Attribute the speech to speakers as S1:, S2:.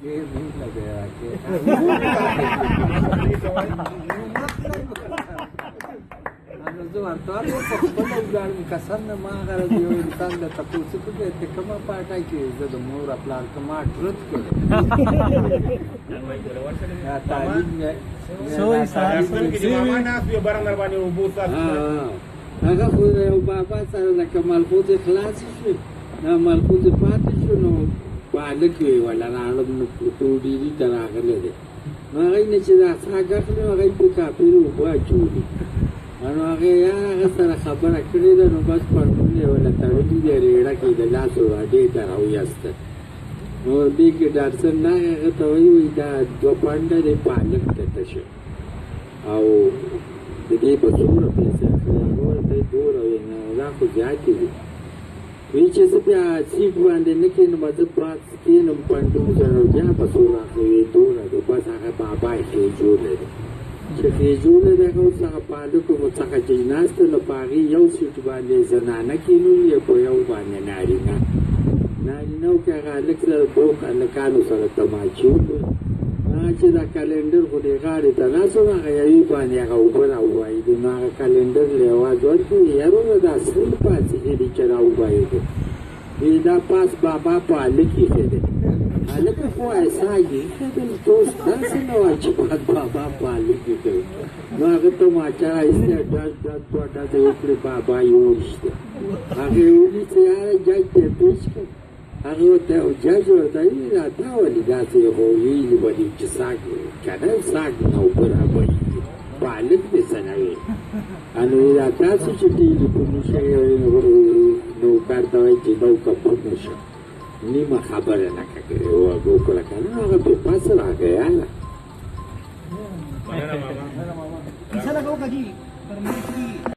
S1: ये नहीं लगेगा कि زه ورته په خپل وګړم کسان ما غره یو انسان د تاسو په دې ته کومه پاټای کې زه د مور خپل کما درت کړم یا تعلیم نه
S2: سوې ساس
S3: کې ماما ناس به برنګ باندې وبوسات
S1: هغه خو یو بابا سره د کمال خود خلاص شو نه ملکوت پاتې شو نو بالک ولا راړم نو ټوډی دي تراغله دي هغه نه چې دا څنګه خپل هغه په کاپیرو واچولي نو هغه هغه سره خبره کړې ده نو بس پړونی ولا تړلې دی ریړه کې د لاسو راډې ته راويسته نو دې کې ډاکټر نه هغه ته وایي دا دوه پانډه د پالک ته تشه او د دې په څومره پیسې هغه ته دور او نه لا خو ځاتې دي وی چې زه بیا سیټ باندې نه کېنم زه پات کېنم پانډو سره بیا په څومره کوي دور د بس هغه بابا یې جوړه چې فیجوله دغه اوس هغه پالکو مو څخه چې ناسته له پاغي یو سیټ باندې زنانه کینو یا په یو باندې نارینه نو که هغه لک سره بوک الکانو سره تماچو چې دا کلندر خو دې غاړې ته ناسو هغه یوې باندې هغه اوبه راووایي د نو هغه کلندر له اواز ورکړي یارونه دا سل پاسې دي چې راووایي دا پاس بابا په هلک ایښی دی هلک خو ایساګي توس داسې نه وایي چې بابا په هلک ایښی نو هغه تماچه ایسته ډز ډز دوه ډزې وکړې بابا یې وویشته هغې ولیدې یاره جج ته یې پیش کړ هغه ورته جج ورته ویلي دا تا ولې داسې خو ویلي ولې چې ساګ که نه ساګ نه اوبه رابهېږي په هلک دې څه نه ویل نو دا تاسو چې ټیلیفون شئ نوکر ته وایي چې نوکر شو نیمه خبره نه کړې وکړه که نه هغه بې پاسه راغی یاره
S2: Bisa na kau kaji, permisi.